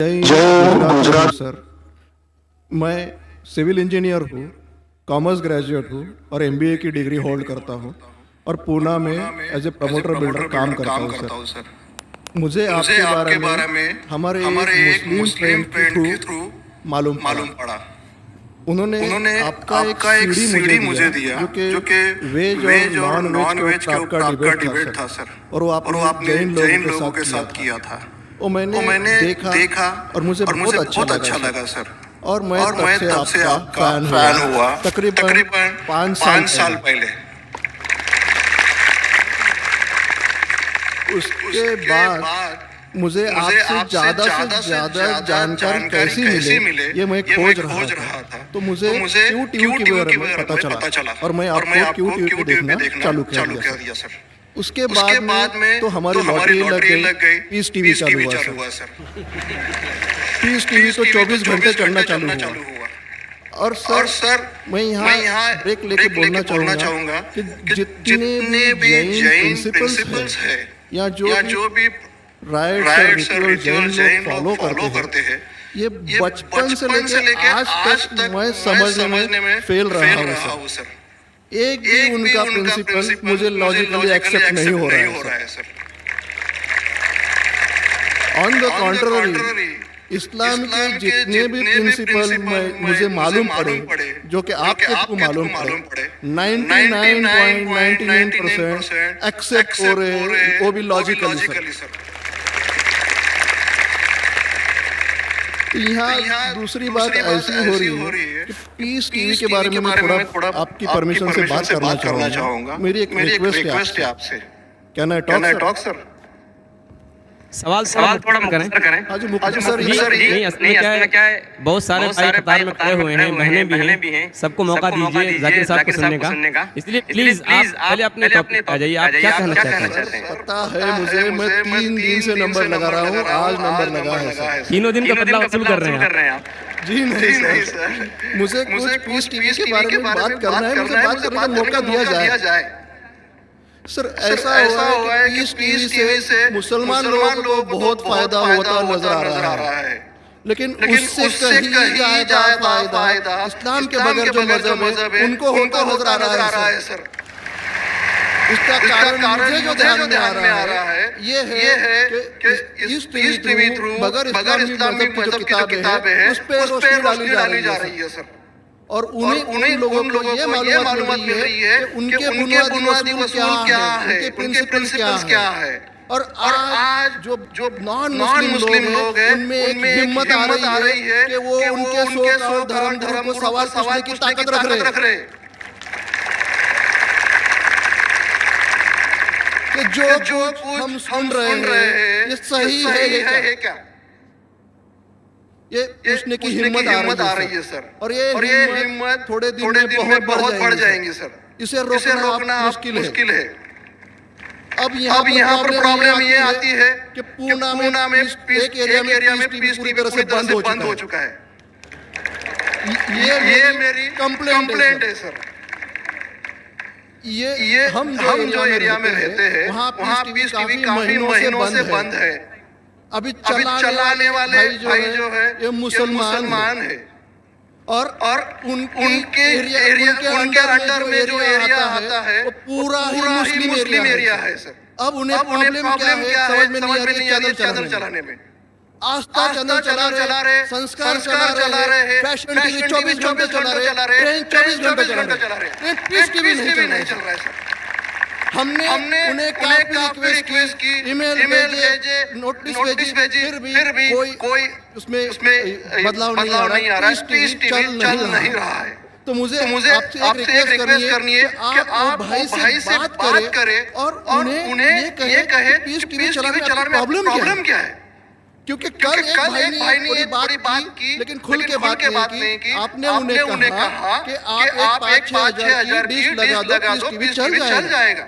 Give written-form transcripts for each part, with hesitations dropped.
जय गुजरात सर। मैं civil engineer हूँ, कॉमर्स ग्रेजुएट हूँ और एमबीए की डिग्री होल्ड करता हूँ और पूना में एज ए प्रमोटर बिल्डर काम करता हूँ सर। मुझे आपके बारे में हमारे एक मुस्लिम फ्रेंड के थ्रू मालूम पड़ा। उन्होंने आपका एक सीडी मुझे दिया जो कि वेज और नॉन वेज के ऊपर आपका डिबेट था सर, और वो आपने जैन लोगों के साथ किया था। वो मैंने देखा और मुझे बहुत अच्छा लगा सर। और मैं तब से आपका फैन हुआ तकरीबन 5 साल पहले। उसके बाद मुझे आपसे ज्यादा जानकारी कैसी मिले ये मैं खोज रहा था। तो मुझे क्यू टीवी के बारे में पता चला और मैं आपको क्यू टीवी पे देखना चालू कर दिया सर। उसके बाद में तो हमारी लॉटरी लग गई, पीस टीवी चालू हुआ सर। पीस टीवी तो 24 घंटे चलना चालू हुआ। और सर मैं यहाँ ब्रेक लेके बोलना चाहूँगा कि जितने भी जैन प्रिंसिपल्स है या जो भी राइट्स और रिचुअल जैन लोग फॉलो करते हैं, ये बचपन से लेके आज तक मैं समझने में फेल रहा हूँ सर। एक भी उनका प्रिंसिपल मुझे लॉजिकली एक्सेप्ट नहीं हो रहा है सर। ऑन द कॉन्ट्ररी, इस्लाम के जितने भी प्रिंसिपल मुझे मालूम पड़े, जो कि आपके थ्रू मालूम पड़े, 99.99% एक्सेप्ट हो रहे, वो भी लॉजिकली सर। यहाँ दूसरी बात ऐसी हो रही है कि पीस टीवी के बारे में मैं थोड़ा आपकी परमिशन से बात करना चाहूँगा। मेरी एक रिक्वेस्ट है आपसे। Can I talk sir? सवाल थोड़ा मुख्तर करें। हाँ जी मुख्तर सर। नहीं, असल में क्या है, बहुत सारे भाई कतार में खड़े हुए हैं, बहनें भी हैं, सबको मौका दीजिए जाकिर साहब को सुनने का। इसलिए प्लीज आप पहले अपने टॉपिक पे आ जाइए। आप क्या कहना चाहते हैं? पता है मुझे, मैं 3 दिन से नंबर लगा रहा हूँ, आज नंबर लगा है सर। 3 दिन का बदला वसूल कर रहे हैं आप? जी नहीं सर, मुझे कुछ पीस टीवी के बारे में बात करना है, मुझे बात करने का मौका दिया जाए। सर ऐसा हुआ है कि पीस टीवी से मुसलमान लोगों को बहुत फायदा होता नजर आ रहा है, लेकिन उससे कहीं ज्यादा फायदा इस्लाम के बगैर जो मजहब है उनको होता नजर आ रहा है सर। इसका कारण मुझे जो ध्यान में आ रहा है ये है कि इस टीवी थ्रू बगैर इस्लामी मजहब की जो किताबें हैं उस पे रोशनी डाली जा रही है सर। और उन्हीं लोगों को ये मालूमात मिल रही है कि उनके बुनियादी उसूल क्या है, उनके प्रिंसिपल्स क्या है। और आज जो नॉन मुस्लिम लोग हैं उनमें एक हिम्मत आ रही है कि वो उनके सो धर्म को सवाल पूछने की ताकत रख रहे। कि जो हम सुन रहे हैं ये सही है क्या? ये पूछने की हिम्मत आ रही है सर। और ये हिम्मत थोड़े दिन में बहुत बढ़ जाएंगी सर। इसे रोकना मुश्किल है। अब यहाँ पर प्रॉब्लम ये आती है कि पूना में एक एरिया में पीस पूरी तरह से बंद हो चुका है। ये मेरी कंप्लेंट है सर। ये हम जो एरिया में रहते हैं वहाँ पीस टीवी काफी महीनों से बंद है। अभी चलाने वाले भाई जो है ये मुसलमान है और उनके अंडर में जो एरिया आता है वो पूरा ही मुस्लिम एरिया है सर। अब उन्हें प्रॉब्लम क्या है समझ में नहीं आ रही। चैनल चलाने में आस्था चैनल चला रहे, संस्कार चला रहे, फैशन टीवी 24 घंटे चला रहे, ट्रेन 24 घंटे चला रहे, पीस टीवी नहीं चल रहा है सर। हमने उन्हें काफी रिक्वेस्ट की, ईमेल भेजे, नोटिस भेजी, फिर भी कोई उसमें बदलाव नहीं आ रहा है। पीस टीवी चल नहीं रहा है। तो मुझे आपसे एक रिक्वेस्ट करनी है कि आप भाई से बात करें और उन्हें ये कहे पीस टीवी चलाने में प्रॉब्लम क्या है। क्योंकि कल एक भाई ने एक बड़ी बात की लेकिन खुल के बात नहीं की। आपने उन्हें कहा कि आप एक 5-6 हजार डिश लगा दो, पीस टीवी चल जाएगा।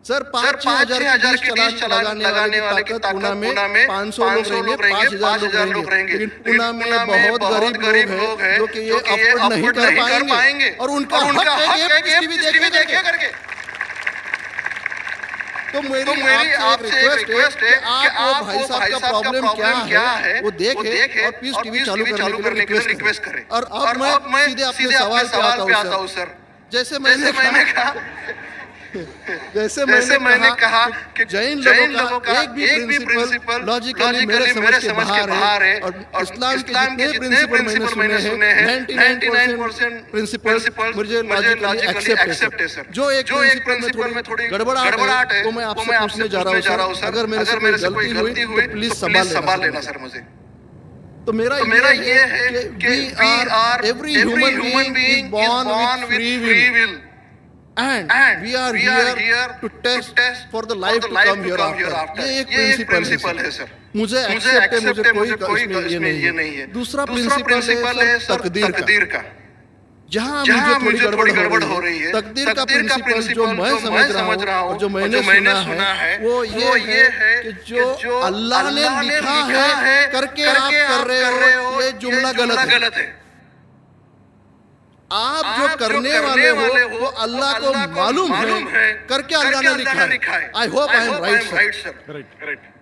सर 5-6 हजार की डिश लगाने वाले की ताकत पूना में 500 लोग रहेंगे, 5,000 लोग रहेंगे। लेकिन पूना में बहुत गरीब लोग हैं जो कि ये अफोर्ड नहीं कर पाएंगे और उनका हक है कि पीस टीवी देखे करके। तो मेरी आपसे एक रिक्वेस्ट है कि आप भाई साहब का प्रॉब्लम क्या है वो देखें और पीस टीवी चालू करने के लिए रिक्वेस्ट करें। और अब मैं सीधे अपने सवाल पे आता हूँ सर। जैसे मैंने कहा कि जैन लोगों का एक भी प्रिंसिपल लॉजिकली मेरे समझ के बाहर है और इस्लाम के जितने प्रिंसिपल मैंने सुने हैं 99% प्रिंसिपल मुझे लॉजिकली एक्सेप्ट है सर। जो एक प्रिंसिपल में थोड़ी गड़बड़ाहट है वो मैं आपसे पूछने जा रहा हूँ सर। अगर मेरे से कोई गलती हुई तो प्लीज संभाल लेना सर मुझे। तो मेरा ये है कि we are every human being is born with free will and we are here to test for the life to come hereafter। ये एक प्रिंसिपल है सर। मुझे एक्सेप्ट है, मुझे कोई इसमें ये नहीं है। दूसरा प्रिंसिपल है तकदीर का। जहाँ मुझे थोड़ी गड़बड़ हो रही है तकदीर का प्रिंसिपल जो मैं समझ रहा हूँ और जो मैंने सुना है वो ये है कि जो अल्लाह ने लिखा है करके आप कर रहे हो ये जुमला गलत है। आप जो करने वाले हो वो अल्लाह को मालूम है करके अल्लाह ने लिखा है। I hope I am right sir.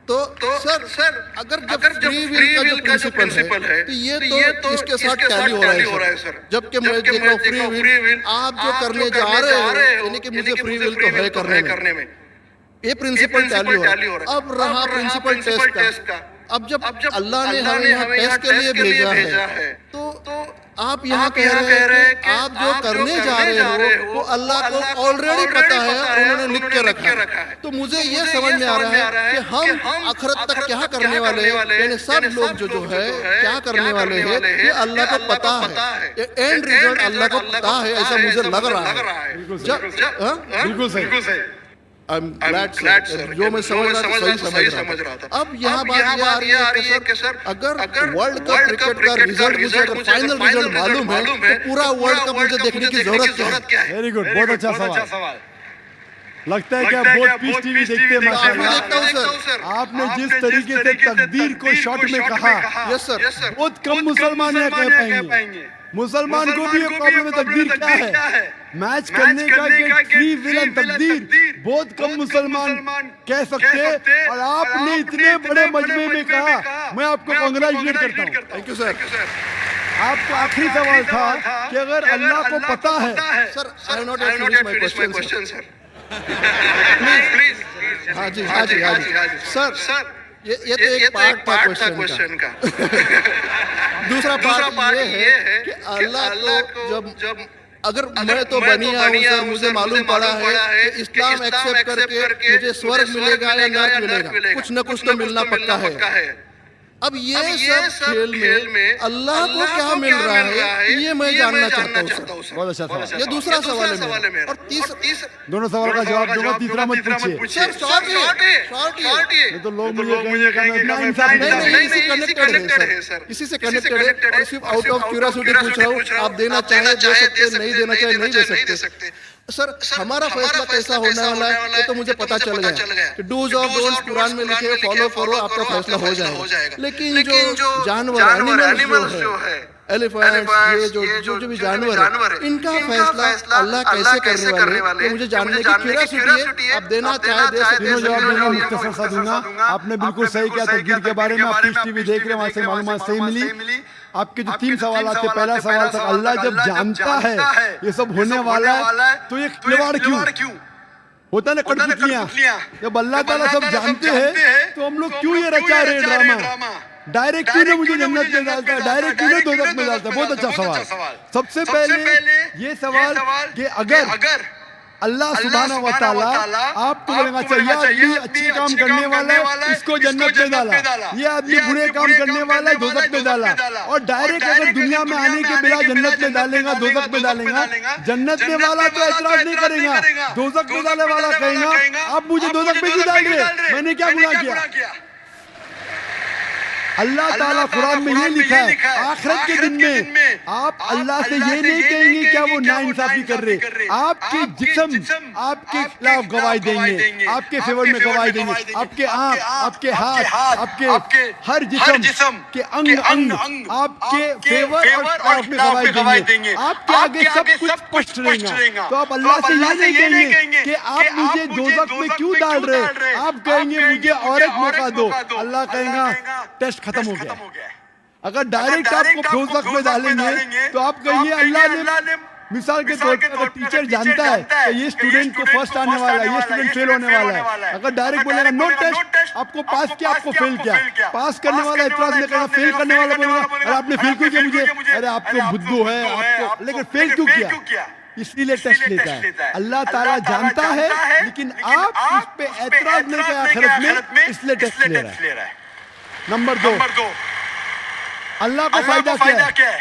तो सर अगर जब फ्री विल का जो प्रिंसिपल है तो ये तो इसके साथ टैली हो रहा है सर। जबकि मैं देख रहा हूँ फ्री विल आप जो करने जा रहे हो यानी कि मुझे फ्री विल तो है करने में ये प्रिंसिपल टैली हो रहा है। अब रहा प्रिंसिपल टेस्ट का। अब जब अल्लाह ने हमें यहाँ टेस्ट के लिए भेजा है तो आप यहाँ कह रहे हैं कि आप जो करने जा रहे हो वो अल्लाह को ऑलरेडी पता है और उन्होंने लिख के रखा है। तो मुझे ये समझ में आ रहा है कि हम आखिरत तक क्या करने वाले हैं, यानी सब लोग जो है क्या करने वाले हैं ये अल्लाह को पता है। ये एंड रिजल्ट अल्लाह को पता है ऐसा मुझे लग रहा है। बिल्कुल सही। I am glad sir. जो मैं समझ रहा था। अब यहाँ बात ये आ रही है कि सर अगर वर्ल्ड कप क्रिकेट का रिजल्ट मुझे अगर फाइनल रिजल्ट मालूम है तो पूरा वर्ल्ड कप मुझे देखने की जरूरत क्या है? वेरी गुड, बहुत अच्छा सवाल। लगता है कि आप बहुत पीस टीवी देखते हैं माशाल्लाह। आपने जिस तरीके से तकदीर को शॉर्ट में कहा, यस सर, बहुत कम मुसलमान ये कह पाएंगे। मुसलमान को भी ये प्रॉब्लम है तकदीर क्या है, मैच करने का फ्री विल एंड तकदीर बहुत कम मुसलमान कह सकते। और आपने इतने बड़े मजमे में कहा, मैं आपको कांग्रेचुलेट करता हूँ। Thank you sir. आपका आखिरी सवाल था कि अगर अल्लाह को पता है sir, I have not finished my question sir. Please हाँ जी सर, ये तो एक पार्ट था क्वेश्चन का। दूसरा पार्ट ये है कि अल्लाह को जब अगर मैं तो बनिया हूँ सर, मुझे मालूम पड़ा है कि इस्लाम एक्सेप्ट करके मुझे स्वर्ग मिलेगा या नर्क मिलेगा, कुछ न कुछ तो मिलना पक्का है। अब ये सब खेल में अल्लाह को क्या मिल रहा है ये मैं जानना चाहता हूँ सर। बहुत अच्छा सवाल। ये दूसरा सवाल है मेरा। और तीसरा दोनों सवाल का जवाब दूंगा, तीसरा मत पूछिए। सर शॉर्ट ये तो लोग मुझे कहेंगे नहीं, इसी कनेक्टेड है सर, इसी से कनेक्टेड है। और सिर्फ आउट ऑफ क्यूरियोसिटी पूछ रहा हूँ, आप देना चाहे दे सकते, नहीं देना चाहे नहीं दे सकते। सर हमारा फैसला कैसा होने वाला है ये तो मुझे पता चल गया कि डूज और डोंट्स कुरान में लिखे, फॉलो करो, आपका फैसला हो जाएगा। लेकिन जो जानवर एनिमल्स जो है, एलिफेंट्स, ये जो भी जानवर है, इनका फैसला अल्लाह कैसे करने वाले हैं मुझे जानने की क्यूरियोसिटी है। आप देना चाहे दे सकते हैं। जवाब देना मुख्तसर सा दूंगा। आपने बिल्कुल सही किया तकदीर के बारे में। आप पीस टीवी देख रहे हैं, वहां से मालूमात सही मिली। आपके जो 3 सवाल थे, पहला सवाल था अल्लाह जब जानता है ये सब होने वाला है तो ये खिलवाड़ क्यों होता ना, कठपुतलियां। जब अल्लाह ताला सब जानते हैं तो हम लोग क्यों ये रचा रहे ड्रामा? डायरेक्ट क्यों मुझे जन्नत में डालता है, डायरेक्ट क्यों दोज़ख में डालता है? बहुत अच्छा सवाल। सबसे पहले ये सवाल कि अगर अल्लाह सुब्हानहू व तआला आपको बोलेगा चाहिए आदमी अच्छे काम करने वाला है इसको जन्नत में डाला, ये आदमी बुरे काम करने वाला है दोज़ख में डाला, और डायरेक्ट अगर दुनिया में आने के बिना जन्नत में डालेगा दोज़ख में डालेगा, जन्नत में वाला तो एतराज नहीं करेगा, दोज़ख में डालने वाला कहेगा आप मुझे दोज़ख में क्यों डाल रहे, मैंने क्या गुनाह किया? अल्लाह ताला कुरान में ये लिखा है, आखिरत के दिन में आप अल्लाह से ये नहीं कहेंगे क्या वो नाइंसाफी कर रहे, आपके जिस्म आपके खिलाफ गवाही देंगे, आपके फेवर में गवाही देंगे, आपके आंख, आपके हाथ, आपके हर जिस्म के अंग आपके फेवर और खिलाफ में गवाही देंगे, आपके आगे सब कुछ स्पष्ट रहेगा। तो आप अल्लाह से ये नहीं कहेंगे कि आप मुझे दोज़ख में क्यों डाल रहे, आप कहेंगे मुझे और एक मौका दो। अल्लाह कहेगा टेस्ट खत्म हो गया। अगर डायरेक्ट आपको दोज़ख में डालेंगे तो आप कहिए अल्लाह ने, मिसाल के तौर पर अगर टीचर जानता है कि ये स्टूडेंट को फर्स्ट आने वाला है, ये स्टूडेंट फेल होने वाला है, अगर डायरेक्ट बोलेगा नो टेस्ट, आपको पास किया, आपको फेल किया, पास करने वाला इतराज नहीं करेगा, फेल करने वाला बोलेगा अरे आपने फेल क्यों किया मुझे, अरे आपको बुद्धू है आपको, लेकिन फेल क्यों किया, इसलिए टेस्ट लेता है। अल्लाह ताला जानता है लेकिन आप उस पे एतराज नहीं किया आखिरत में, इसलिए टेस्ट ले रहा है। नंबर 2, अल्लाह को फायदा क्या है?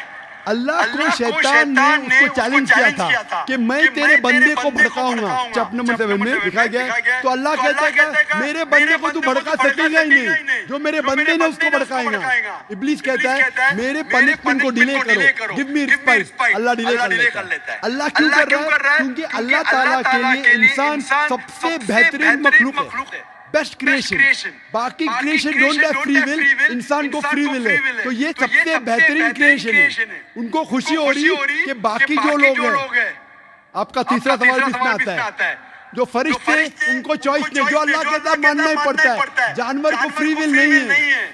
अल्लाह को शैतान ने उसको चैलेंज किया था कि मैं तेरे बंदे को भड़काऊंगा। चैप्टर नंबर 7 में लिखा गया। तो अल्लाह कहता है कि मेरे बंदे को तू भड़का सकेगा ही नहीं, जो मेरे बंदे ने उसको भड़काएगा। इब्लीस कहता है मेरे पनिशमेंट को डिले करो, गिव मी रिस्पाइट। अल्लाह डिले कर लेता है। अल्लाह क्यों कर रहा है? क्योंकि अल्लाह ताला के लिए इंसान सबसे बेहतरीन मखलूक है, बेस्ट क्रिएशन। बाकी creation don't have free will, इंसान को फ्री विल है, तो ये सबसे बेहतरीन क्रिएशन है। उनको खुशी हो रही कि बाकी जो लोग हैं, आपका तीसरा सवाल भी इसमें आता है, जो फरिश्ते उनको चॉइस नहीं, जो अल्लाह कहता है मानना ही पड़ता है। जानवर को फ्री विल नहीं है,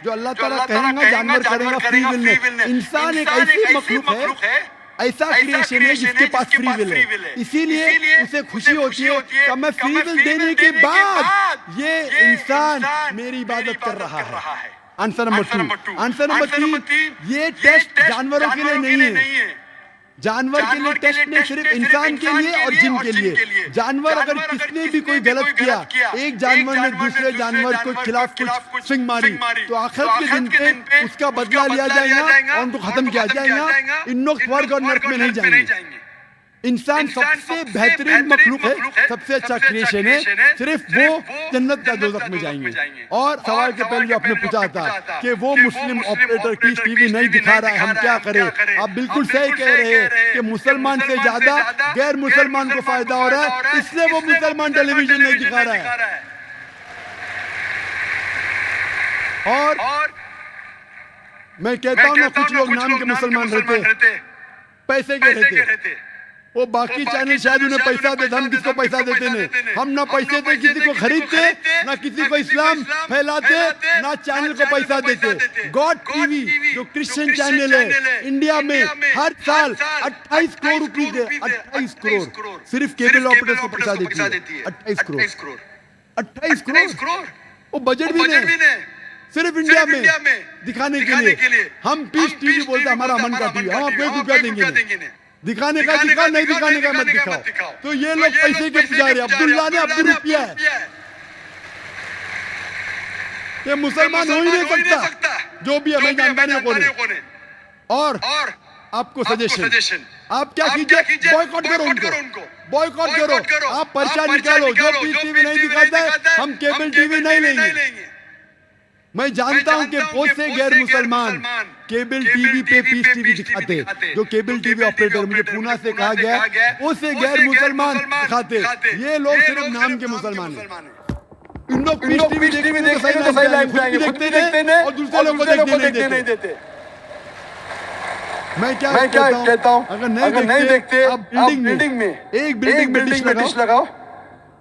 जो अल्लाह ताला कहेगा जानवर करेगा, फ्री विल नहीं। इंसान एक ऐसी मखलूक है, ऐसा क्रिएशन है जिसके पास फ्री विल है, इसीलिए उसे खुशी होती है कि मैं फ्री विल देने के बाद ये इंसान मेरी इबादत कर रहा है। आंसर नंबर 2, आंसर नंबर 3, ये टेस्ट जानवरों के लिए नहीं है। जानवर के लिए टेस्ट नहीं, सिर्फ इंसान के लिए और जिन के लिए। जानवर अगर किसने भी कोई गलत किया, एक जानवर ने दूसरे जानवर को खिलाफ कुछ सिंग मारी, तो आखिर के दिन पे उसका बदला लिया जाएगा और उनको खत्म किया जाएगा। इन लोग स्वर्ग और नरक में नहीं जाएंगे। इंसान सबसे बेहतरीन मखलूक है, सबसे अच्छा क्रिएशन है, सिर्फ वो जन्नत का दोज़ख में जाएंगे। और सवाल के पहले जो आपने पूछा था कि वो मुस्लिम ऑपरेटर की टीवी नहीं दिखा रहा है, हम क्या करें? आप बिल्कुल सही कह रहे हैं कि मुसलमान से ज्यादा गैर मुसलमान को फायदा हो रहा है, इसलिए वो मुसलमान टेलीविजन नहीं दिखा रहा है। और मैं कहता हूँ ना, कुछ लोग नाम के मुसलमान रहते, पैसे के रहते, वो बाकी चैनल शायद उन्हें पैसा देते, हम किसको पैसा देते नहीं। हम ना पैसे दे किसी को खरीदते, ना किसी को इस्लाम फैलाते, ना चैनल को पैसा देते। गॉड टीवी जो क्रिश्चियन चैनल है इंडिया में, हर साल 28 करोड़ रुपीस है, 28 करोड़ सिर्फ केबल ऑपरेटर्स को पैसा देती है। 28 करोड़ वो बजट भी नहीं, सिर्फ इंडिया में दिखाने के लिए। हम पीस टीवी बोलते हमारा मन का टीवी, हम आपको 1 रुपया देंगे, दिखाने का दिखाओ, नहीं दिखाने का मत दिखाओ। तो ये लोग पैसे के पुजारी, अब्दुल्ला ने अब्दुल रुपया है, ये मुसलमान हो ही नहीं सकता, जो भी हमें जानता नहीं कौन। और आपको सजेशन, आप क्या कीजिए, बॉयकॉट करो उनको, बॉयकॉट करो। आप पर्चा निकालो, जो पीस टीवी नहीं दिखाता है हम केबल टीवी नहीं लेंगे। मैं जानता हूं कि बहुत से गैर मुसलमान केबल टीवी पे पीस टीवी दिखाते, जो केबल टीवी ऑपरेटर, मुझे पूना से कहा गया, उससे गैर मुसलमान दिखाते। ये लोग सिर्फ नाम के मुसलमान हैं। इन लोग पीस टीवी देखते तो सही लाइफ देखते हैं और दूसरे लोग को देखने नहीं देते। मैं क्या कहता हूं, अगर नहीं देखते, आप बिल्डिंग में एक बिल्डिंग में डिश लगाओ,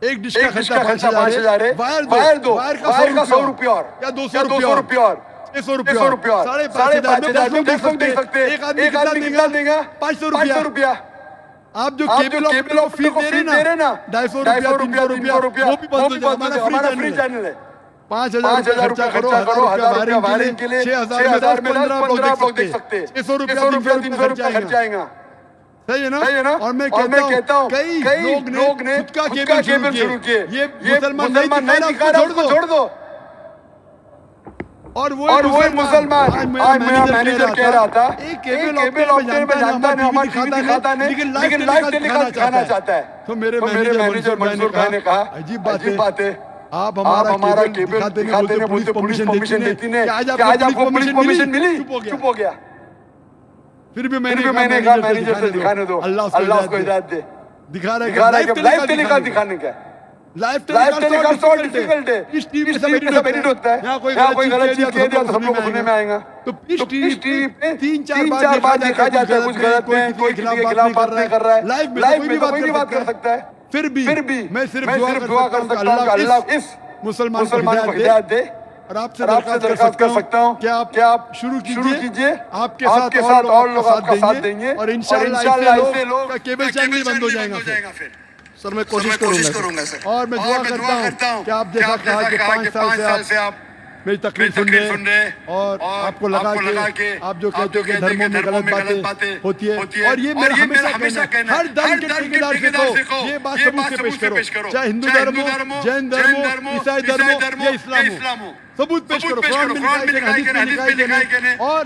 एक डिश का खर्चा 5,000 है, वायर दो, वायर का 100 रुपया या 200 रुपया, 600 रुपया, 5,500 में देख सकते। एक आदमी कितना देगा? 500 रुपया। आप जो केबल ऑपरेटर को फीस दे रहे ना, 250 रुपया, 300 रुपया, वो भी बंद हो जाए। हमारा फ्री चैनल है। 5,000 खर्चा करो, 1,000 रुपया वायरिंग के लिए, 6,000 में 15 ब्लॉक देख सकते। 600 रुपया 300 रुपया खर्चा आएगा, सही है ना? और मैं कहता हूँ कई लोग ने खुद का केबल शुरू किए, ये मुसलमान नहीं दिखा रहा, उसको छोड़ दो। और वो मुसलमान, आज मेरा मैनेजर कह रहा था एक केबल ऑपरेटर में जानता है हमारा टीवी दिखाता नहीं, लेकिन लाइव टेलीकास्ट दिखाना चाहता है। तो मेरे मैनेजर मंसूर भाई ने कहा अजीब बात है, आप हमारा केबल दिखाते ने बोलते पुलिस परमिशन देती ने कि आज आपको पुलिस परमिशन मिली, चुप हो गया। फिर भी मैंने कहा मैनेजर से दिखाने दो, अल्लाह उसको हिदायत दे। दिखा रहा है लाइव टेलीकास्ट दिखाने का, लाइव टेलीकास्ट तो डिफिकल्ट है। इस टीवी से एडिट होता है, यहाँ कोई गलत चीज कह दिया तो सब लोग सुनने में आएगा। तो इस टीवी पे 3-4 बार देखा जाता है कुछ गलत में, कोई किसी के खिलाफ बात नहीं कर रहा है, लाइव में कोई भी बात कर सकता है। फिर भी मैं सिर्फ दुआ कर सकता हूँ कि अल्लाह इस मुसलमान को हिदायत दे। और आपसे दरख्वास्त कर सकता हूँ कि आप शुरू कीजिए, आपके साथ और लोग आपका साथ देंगे और इंशाअल्लाह ऐसे लोग केबल चैनल बंद हो जाएगा फिर। सर मैं कोशिश करूंगा सर। और मैं दुआ करता हूँ कि आप जैसा कहा कि 5 साल से आप मेरी तकलीफ सुन रहे और आपको लगा कि आप जो कहते हो कि धर्मों में गलत बातें होती है, और ये मेरा हमेशा कहना हर धर्म के ठेकेदार से कहो ये बात सबूत से पेश करो, चाहे हिंदू धर्म हो, जैन धर्म हो, ईसाई धर्म हो या इस्लाम हो, सबूत पेश करो। कुरान में लिखा है, हदीस में लिखा है। और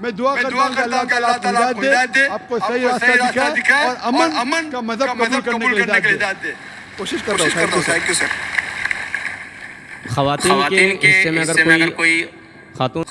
मैं दुआ करता हूँ कि अल्लाह ताला आपको हिदायत दे, आपको सही रास्ता दिखाए और अमन का मजहब कबूल करने की हिदायत दे। कोशिश कर रहा हूँ। Thank you sir. खवातीन के हिस्से में अगर कोई खातून